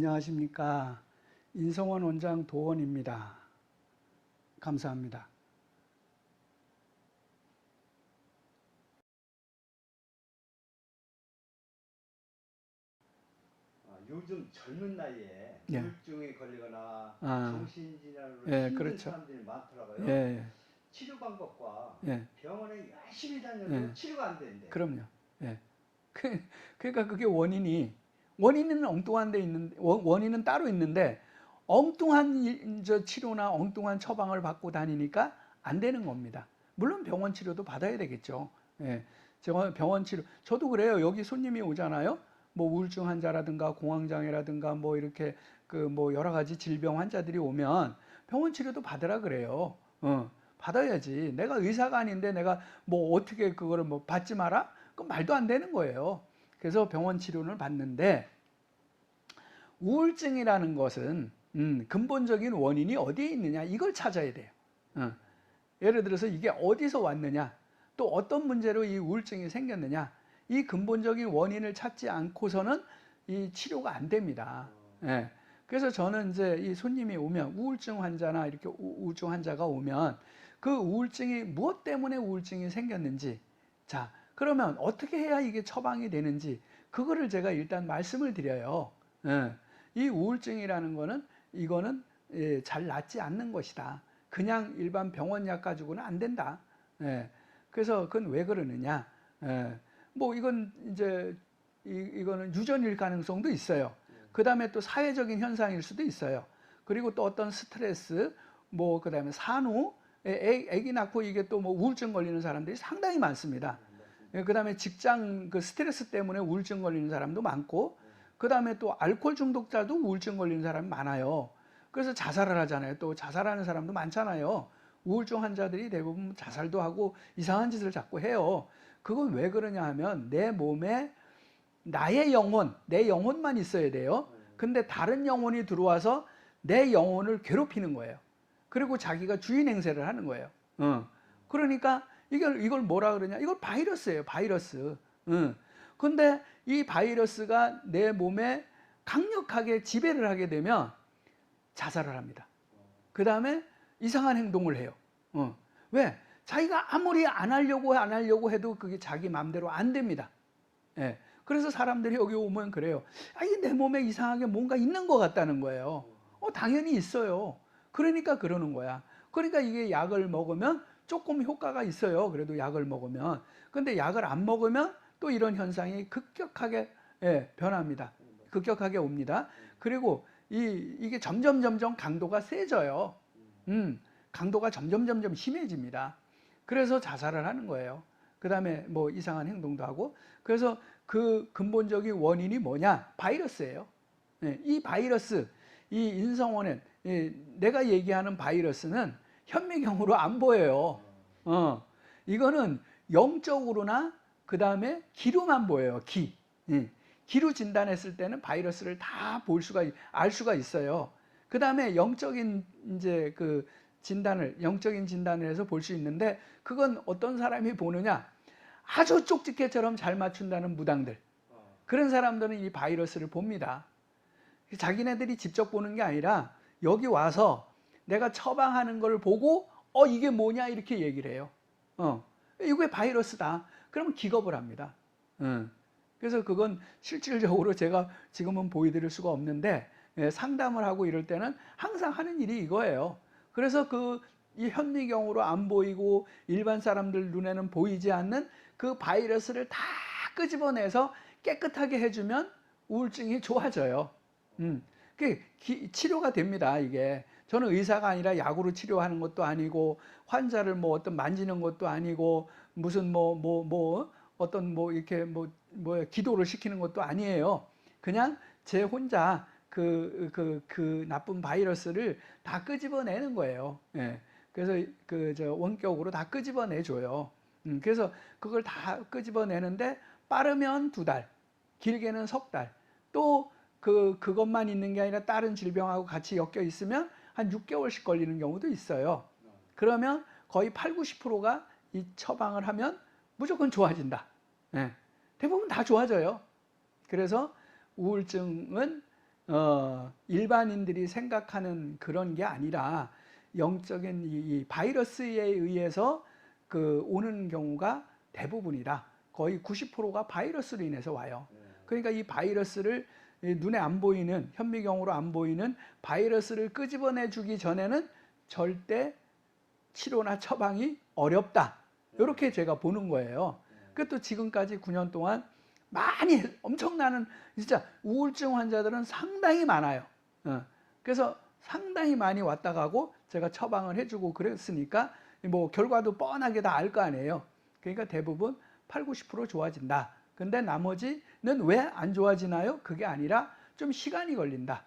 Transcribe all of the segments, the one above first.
안녕하십니까. 인성원 원장 도원입니다. 감사합니다. 요즘 젊은 나이에 예. 우울증에 걸리거나 정신질환으로 예, 힘든 그렇죠. 사람들이 많더라고요. 예, 치료 방법과 예, 병원에 열심히 다녀도 예. 치료가 안 되는데. 그럼요. 예. 그러니까 그게 원인은 엉뚱한 데 있는데, 원인은 따로 있는데, 엉뚱한 저 치료나 엉뚱한 처방을 받고 다니니까 안 되는 겁니다. 물론 병원 치료도 받아야 되겠죠. 예. 제가 병원 치료, 저도 그래요. 여기 손님이 오잖아요. 뭐 우울증 환자라든가 공황장애라든가 뭐 이렇게 그 뭐 여러 가지 질병 환자들이 오면 병원 치료도 받으라 그래요. 받아야지. 내가 의사가 아닌데 내가 뭐 어떻게 그거를 뭐 받지 마라? 그건 말도 안 되는 거예요. 그래서 병원 치료를 받는데, 우울증이라는 것은 근본적인 원인이 어디에 있느냐, 이걸 찾아야 돼요. 예를 들어서 이게 어디서 왔느냐, 또 어떤 문제로 이 우울증이 생겼느냐, 이 근본적인 원인을 찾지 않고서는 이 치료가 안 됩니다. 예. 그래서 저는 이제 이 손님이 오면, 우울증 환자나 이렇게 우울증 환자가 오면 그 우울증이 무엇 때문에 우울증이 생겼는지, 자, 그러면 어떻게 해야 이게 처방이 되는지, 그거를 제가 일단 말씀을 드려요. 예. 이 우울증이라는 거는, 이거는 잘 낫지 않는 것이다. 그냥 일반 병원약 가지고는 안 된다. 예. 그래서 그건 왜 그러느냐. 예. 뭐 이건 이제 이거는 유전일 가능성도 있어요. 그 다음에 또 사회적인 현상일 수도 있어요. 그리고 또 어떤 스트레스, 뭐 그 다음에 산후, 애기 낳고 이게 또 뭐 우울증 걸리는 사람들이 상당히 많습니다. 그 다음에 직장 그 스트레스 때문에 우울증 걸리는 사람도 많고, 그 다음에 또 알코올 중독자도 우울증 걸리는 사람이 많아요. 그래서 자살을 하잖아요. 또 자살하는 사람도 많잖아요. 우울증 환자들이 대부분 자살도 하고 이상한 짓을 자꾸 해요. 그건 왜 그러냐 하면, 내 몸에 나의 영혼, 내 영혼만 있어야 돼요. 근데 다른 영혼이 들어와서 내 영혼을 괴롭히는 거예요. 그리고 자기가 주인 행세를 하는 거예요. 그러니까 이걸 뭐라 그러냐? 이걸 바이러스예요, 바이러스. 근데 이 바이러스가 내 몸에 강력하게 지배를 하게 되면 자살을 합니다. 그 다음에 이상한 행동을 해요. 왜? 자기가 아무리 안 하려고 해도 그게 자기 마음대로 안 됩니다. 예. 그래서 사람들이 여기 오면 그래요. 아니, 내 몸에 이상하게 뭔가 있는 것 같다는 거예요. 당연히 있어요. 그러니까 그러는 거야. 그러니까 이게 약을 먹으면 조금 효과가 있어요. 그래도 약을 먹으면. 근데 약을 안 먹으면 또 이런 현상이 급격하게 변합니다. 급격하게 옵니다. 그리고 이게 점점 강도가 세져요. 강도가 점점 심해집니다. 그래서 자살을 하는 거예요. 그 다음에 뭐 이상한 행동도 하고. 그래서 그 근본적인 원인이 뭐냐? 바이러스예요. 이 바이러스, 이 인성원엔, 내가 얘기하는 바이러스는 현미경으로 안 보여요. 이거는 영적으로나 그 다음에 기로만 보여요. 기로 진단했을 때는 바이러스를 다 알 수가 있어요. 그 다음에 영적인 진단을 해서 볼 수 있는데, 그건 어떤 사람이 보느냐? 아주 쪽집게처럼 잘 맞춘다는 무당들, 그런 사람들은 이 바이러스를 봅니다. 자기네들이 직접 보는 게 아니라 여기 와서 내가 처방하는 걸 보고 이게 뭐냐 이렇게 얘기를 해요. 이게 바이러스다. 그러면 기겁을 합니다. 그래서 그건 실질적으로 제가 지금은 보여드릴 수가 없는데, 상담을 하고 이럴 때는 항상 하는 일이 이거예요. 그래서 이 현미경으로 안 보이고 일반 사람들 눈에는 보이지 않는 그 바이러스를 다 끄집어내서 깨끗하게 해주면 우울증이 좋아져요. 치료가 됩니다, 이게. 저는 의사가 아니라 약으로 치료하는 것도 아니고, 환자를 뭐 어떤 만지는 것도 아니고, 무슨 어떤 이렇게 기도를 시키는 것도 아니에요. 그냥 제 혼자 그 나쁜 바이러스를 다 끄집어내는 거예요. 그래서 원격으로 다 끄집어내줘요. 그래서 그걸 다 끄집어내는데, 빠르면 2달, 길게는 석 달, 또 그것만 있는 게 아니라 다른 질병하고 같이 엮여 있으면 한 6개월씩 걸리는 경우도 있어요. 그러면 거의 80~90%가 이 처방을 하면 무조건 좋아진다. 대부분 다 좋아져요. 그래서 우울증은 일반인들이 생각하는 그런 게 아니라 영적인 이 바이러스에 의해서 그 오는 경우가 대부분이다. 거의 90%가 바이러스로 인해서 와요. 그러니까 이 바이러스를 눈에 안 보이는, 현미경으로 안 보이는 바이러스를 끄집어내 주기 전에는 절대 치료나 처방이 어렵다. 이렇게 제가 보는 거예요. 그것도 지금까지 9년 동안 많이 엄청나는 진짜 우울증 환자들은 상당히 많아요. 그래서 상당히 많이 왔다 가고 제가 처방을 해주고 그랬으니까 뭐 결과도 뻔하게 다 알 거 아니에요. 그러니까 대부분 8, 90% 좋아진다. 근데 나머지는 왜 안 좋아지나요? 그게 아니라 좀 시간이 걸린다.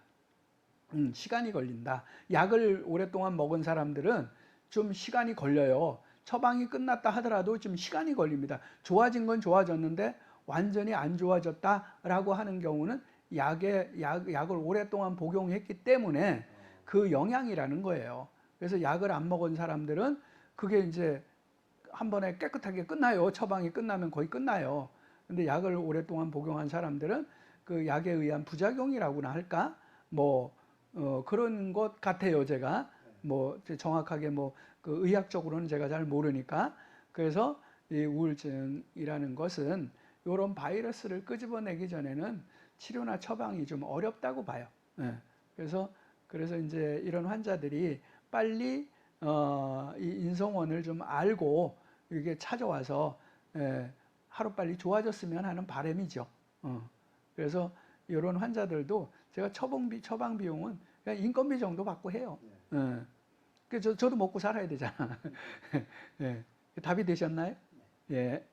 시간이 걸린다. 약을 오랫동안 먹은 사람들은 좀 시간이 걸려요. 처방이 끝났다 하더라도 좀 시간이 걸립니다. 좋아진 건 좋아졌는데 완전히 안 좋아졌다라고 하는 경우는 약을 오랫동안 복용했기 때문에 그 영향이라는 거예요. 그래서 약을 안 먹은 사람들은 그게 이제 한 번에 깨끗하게 끝나요. 처방이 끝나면 거의 끝나요. 근데 약을 오랫동안 복용한 사람들은 그 약에 의한 부작용이라고나 할까? 그런 것 같아요. 제가 정확하게 그 의학적으로는 제가 잘 모르니까. 그래서 이 우울증이라는 것은 이런 바이러스를 끄집어내기 전에는 치료나 처방이 좀 어렵다고 봐요. 그래서 이제 이런 환자들이 빨리 이 인성원을 좀 알고 이게 찾아와서 하루빨리 좋아졌으면 하는 바람이죠. 그래서 이런 환자들도 제가 처방 비용은 그냥 인건비 정도 받고 해요. 그래서 저도 먹고 살아야 되잖아. 예. 답이 되셨나요? 예.